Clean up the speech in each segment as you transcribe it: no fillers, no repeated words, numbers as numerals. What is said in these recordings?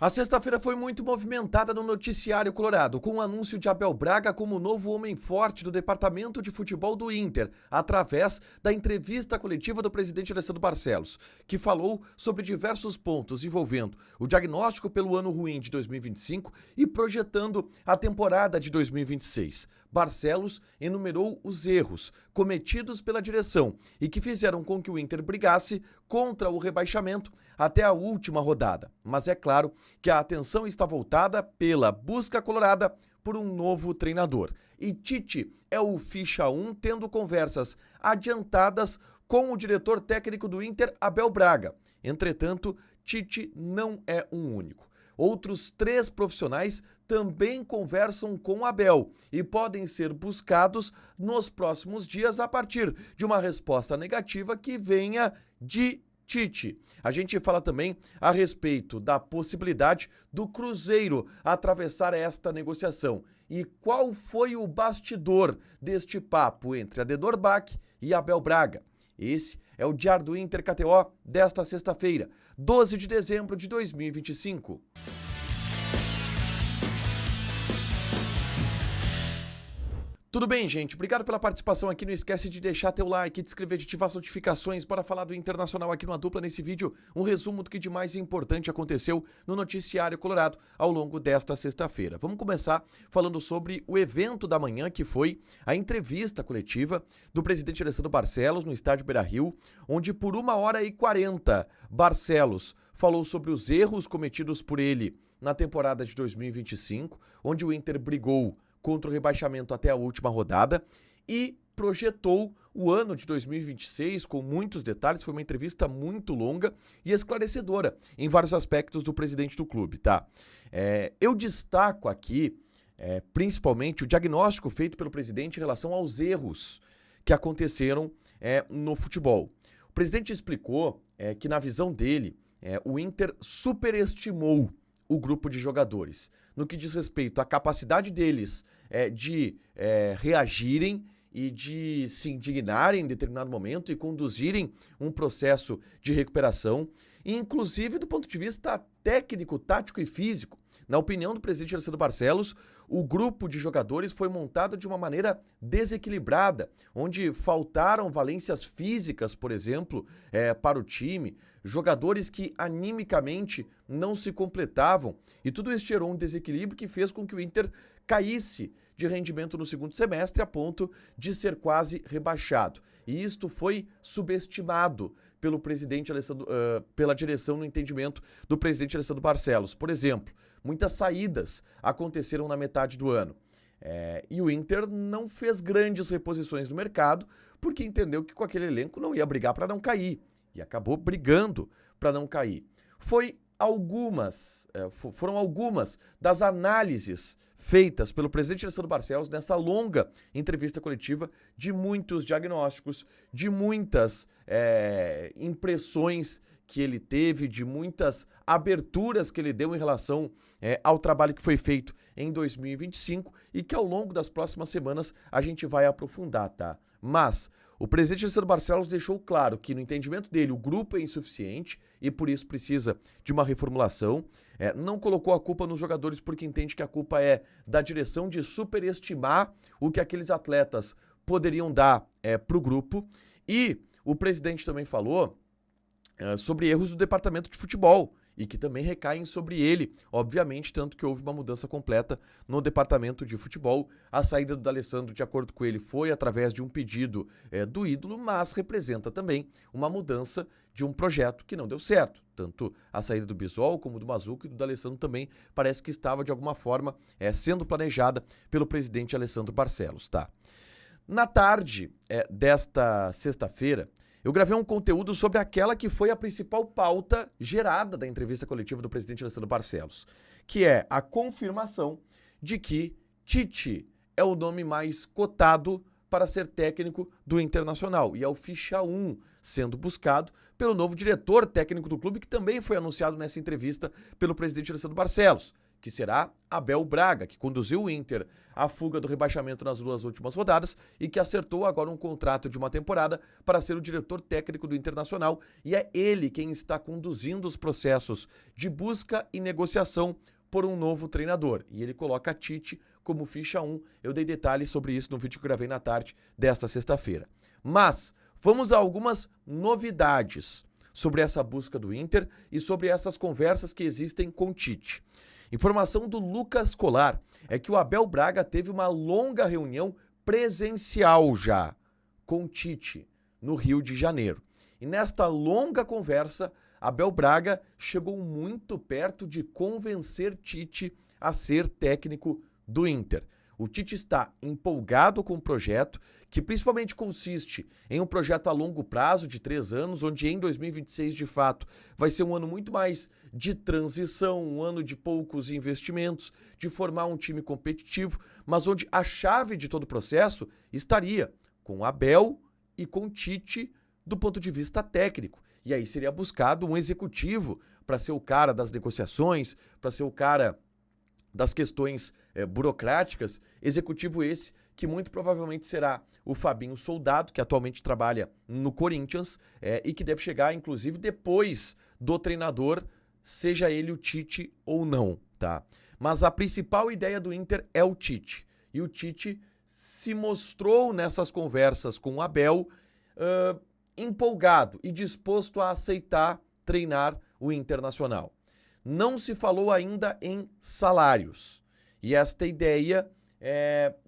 A sexta-feira foi muito movimentada no noticiário colorado, com o anúncio de Abel Braga como o novo homem forte do departamento de futebol do Inter, através da entrevista coletiva do presidente Alessandro Barcelos, que falou sobre diversos pontos envolvendo o diagnóstico pelo ano ruim de 2025 e projetando a temporada de 2026. Barcelos enumerou os erros cometidos pela direção e que fizeram com que o Inter brigasse contra o rebaixamento até a última rodada. Mas é claro que a atenção está voltada pela busca colorada por um novo treinador. E Tite é o ficha 1, tendo conversas adiantadas com o diretor técnico do Inter, Abel Braga. Entretanto, Tite não é um único. Outros 3 profissionais também conversam com Abel e podem ser buscados nos próximos dias a partir de uma resposta negativa que venha de Tite. A gente fala também a respeito da possibilidade do Cruzeiro atravessar esta negociação. E qual foi o bastidor deste papo entre Adenor Bach e Abel Braga? Esse é o Diário do Inter KTO desta sexta-feira, 12 de dezembro de 2025. Tudo bem, gente? Obrigado pela participação aqui. Não esquece de deixar teu like, de inscrever, de ativar as notificações para falar do Internacional aqui numa dupla. Nesse vídeo, um resumo do que de mais importante aconteceu no noticiário colorado ao longo desta sexta-feira. Vamos começar falando sobre o evento da manhã, que foi a entrevista coletiva do presidente Alessandro Barcelos no estádio Beira-Rio, onde por 1h40 Barcelos falou sobre os erros cometidos por ele na temporada de 2025, onde o Inter brigou contra o rebaixamento até a última rodada e projetou o ano de 2026 com muitos detalhes. Foi uma entrevista muito longa e esclarecedora em vários aspectos do presidente do clube, tá? Eu destaco aqui, principalmente, o diagnóstico feito pelo presidente em relação aos erros que aconteceram no futebol. O presidente explicou que, na visão dele, o Inter superestimou o grupo de jogadores, no que diz respeito à capacidade deles de reagirem e de se indignarem em determinado momento e conduzirem um processo de recuperação, inclusive do ponto de vista técnico, tático e físico. Na opinião do presidente Alessandro Barcelos, o grupo de jogadores foi montado de uma maneira desequilibrada, onde faltaram valências físicas, por exemplo, para o time, jogadores que animicamente não se completavam, e tudo isso gerou um desequilíbrio que fez com que o Inter caísse de rendimento no segundo semestre a ponto de ser quase rebaixado. E isto foi subestimado pelo presidente Alessandro, pela direção no entendimento do presidente Alessandro Barcelos. Por exemplo, muitas saídas aconteceram na metade do ano. E o Inter não fez grandes reposições no mercado porque entendeu que com aquele elenco não ia brigar para não cair. E acabou brigando para não cair. Foram algumas das análises feitas pelo presidente Alessandro Barcelos nessa longa entrevista coletiva, de muitos diagnósticos, de muitas impressões que ele teve, de muitas aberturas que ele deu em relação ao trabalho que foi feito em 2025 e que ao longo das próximas semanas a gente vai aprofundar, tá? Mas o presidente Alessandro Barcelos deixou claro que, no entendimento dele, o grupo é insuficiente e por isso precisa de uma reformulação. Não colocou a culpa nos jogadores porque entende que a culpa é da direção de superestimar o que aqueles atletas poderiam dar para o grupo. E o presidente também falou sobre erros do departamento de futebol e que também recaem sobre ele, obviamente, tanto que houve uma mudança completa no departamento de futebol. A saída do D'Alessandro, de acordo com ele, foi através de um pedido do ídolo, mas representa também uma mudança de um projeto que não deu certo. Tanto a saída do Bisol como do Mazuco e do D'Alessandro também parece que estava, de alguma forma, sendo planejada pelo presidente Alessandro Barcelos, tá? Na tarde desta sexta-feira, eu gravei um conteúdo sobre aquela que foi a principal pauta gerada da entrevista coletiva do presidente Alessandro Barcelos, que é a confirmação de que Tite é o nome mais cotado para ser técnico do Internacional e é o ficha 1 sendo buscado pelo novo diretor técnico do clube, que também foi anunciado nessa entrevista pelo presidente Alessandro Barcelos, que será Abel Braga, que conduziu o Inter à fuga do rebaixamento nas 2 últimas rodadas e que acertou agora um contrato de uma temporada para ser o diretor técnico do Internacional, e é ele quem está conduzindo os processos de busca e negociação por um novo treinador. E ele coloca Tite como ficha 1. Eu dei detalhes sobre isso no vídeo que eu gravei na tarde desta sexta-feira. Mas vamos a algumas novidades sobre essa busca do Inter e sobre essas conversas que existem com Tite. Informação do Lucas Colar é que o Abel Braga teve uma longa reunião presencial já com Tite no Rio de Janeiro. E nesta longa conversa, Abel Braga chegou muito perto de convencer Tite a ser técnico do Inter. O Tite está empolgado com o projeto, que principalmente consiste em um projeto a longo prazo de 3 anos, onde em 2026, de fato, vai ser um ano muito mais de transição, um ano de poucos investimentos, de formar um time competitivo, mas onde a chave de todo o processo estaria com Abel e com Tite do ponto de vista técnico. E aí seria buscado um executivo para ser o cara das negociações, para ser o cara das questões burocráticas, executivo esse que muito provavelmente será o Fabinho Soldado, que atualmente trabalha no Corinthians e que deve chegar, inclusive, depois do treinador, seja ele o Tite ou não, tá? Mas a principal ideia do Inter é o Tite. E o Tite se mostrou nessas conversas com o Abel empolgado e disposto a aceitar treinar o Internacional. Não se falou ainda em salários. E esta ideia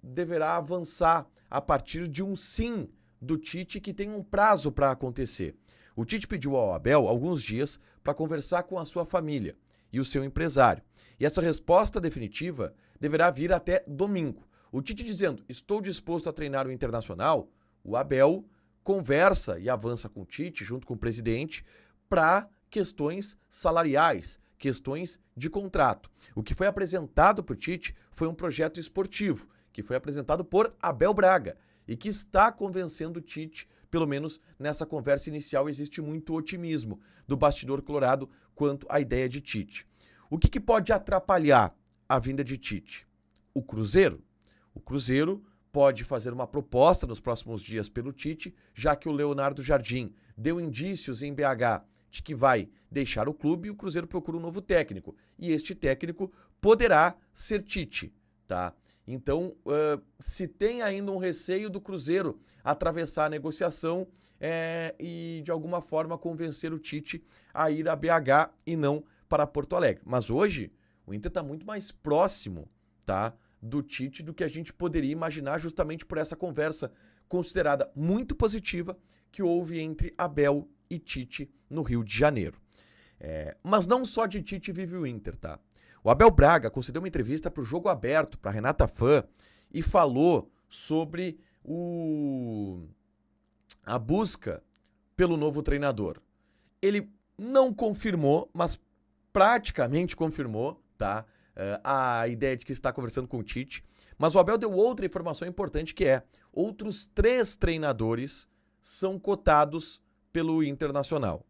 deverá avançar a partir de um sim do Tite que tem um prazo para acontecer. O Tite pediu ao Abel alguns dias para conversar com a sua família e o seu empresário. E essa resposta definitiva deverá vir até domingo. O Tite dizendo, estou disposto a treinar o Internacional, o Abel conversa e avança com o Tite, junto com o presidente, para questões salariais, questões de contrato. O que foi apresentado para o Tite foi um projeto esportivo, que foi apresentado por Abel Braga e que está convencendo o Tite, pelo menos nessa conversa inicial existe muito otimismo do bastidor colorado quanto à ideia de Tite. O que pode atrapalhar a vinda de Tite? O Cruzeiro. O Cruzeiro pode fazer uma proposta nos próximos dias pelo Tite, já que o Leonardo Jardim deu indícios em BH de que vai deixar o clube e o Cruzeiro procura um novo técnico. E este técnico poderá ser Tite, tá? Então, se tem ainda um receio do Cruzeiro atravessar a negociação e, de alguma forma, convencer o Tite a ir a BH e não para Porto Alegre. Mas hoje, o Inter está muito mais próximo, tá, do Tite do que a gente poderia imaginar, justamente por essa conversa considerada muito positiva que houve entre Abel e Tite no Rio de Janeiro. Mas não só de Tite vive o Inter, tá? O Abel Braga concedeu uma entrevista para o Jogo Aberto, para Renata Fã, e falou sobre a busca pelo novo treinador. Ele não confirmou, mas praticamente confirmou, tá? A ideia de que está conversando com o Tite. Mas o Abel deu outra informação importante, que outros 3 treinadores são cotados pelo Internacional.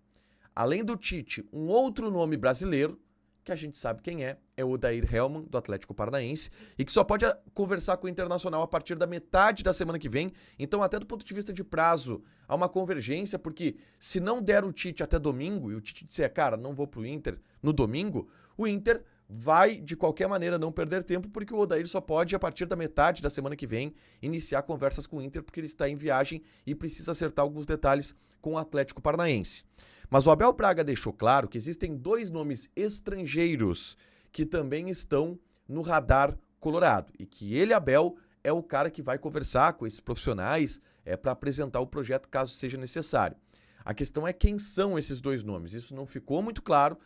Além do Tite, um outro nome brasileiro, que a gente sabe quem é o Odair Hellmann, do Atlético Paranaense, e que só pode conversar com o Internacional a partir da metade da semana que vem. Então, até do ponto de vista de prazo, há uma convergência, porque se não der o Tite até domingo, e o Tite disser, cara, não vou pro Inter no domingo, o Inter vai, de qualquer maneira, não perder tempo, porque o Odair só pode, a partir da metade da semana que vem, iniciar conversas com o Inter, porque ele está em viagem e precisa acertar alguns detalhes com o Atlético Paranaense. Mas o Abel Braga deixou claro que existem 2 nomes estrangeiros que também estão no radar colorado e que ele, Abel, é o cara que vai conversar com esses profissionais para apresentar o projeto caso seja necessário. A questão é quem são esses 2 nomes. Isso não ficou muito claro,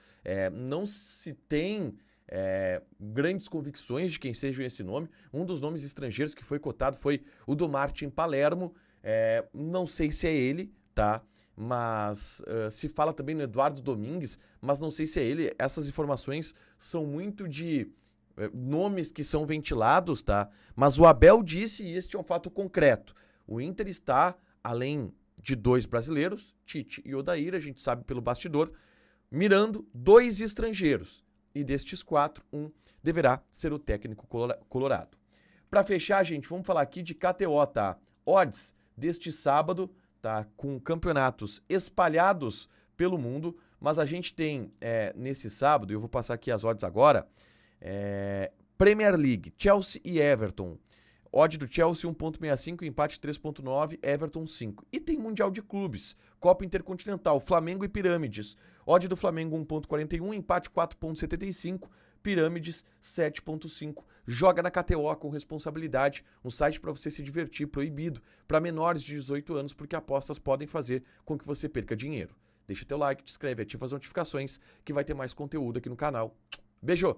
não se tem grandes convicções de quem seja esse nome. Um dos nomes estrangeiros que foi cotado foi o do Martin Palermo, não sei se é ele, tá? Mas se fala também no Eduardo Domingues, mas não sei se é ele. Essas informações são muito de nomes que são ventilados, tá? Mas o Abel disse, e este é um fato concreto, o Inter está, além de 2 brasileiros, Tite e Odair, a gente sabe pelo bastidor, mirando 2 estrangeiros. e destes 4, um deverá ser o técnico colorado. Para fechar, gente, vamos falar aqui de KTO, tá? Odds deste sábado, tá? Com campeonatos espalhados pelo mundo, mas a gente tem nesse sábado, eu vou passar aqui as odds agora, Premier League, Chelsea e Everton. Odd do Chelsea 1.65, empate 3.9, Everton 5. E tem Mundial de Clubes, Copa Intercontinental, Flamengo e Pirâmides. Odd do Flamengo 1.41, empate 4.75, Pirâmides 7.5. Joga na KTO com responsabilidade, um site para você se divertir, proibido para menores de 18 anos, porque apostas podem fazer com que você perca dinheiro. Deixa teu like, te inscreve, ativa as notificações que vai ter mais conteúdo aqui no canal. Beijo!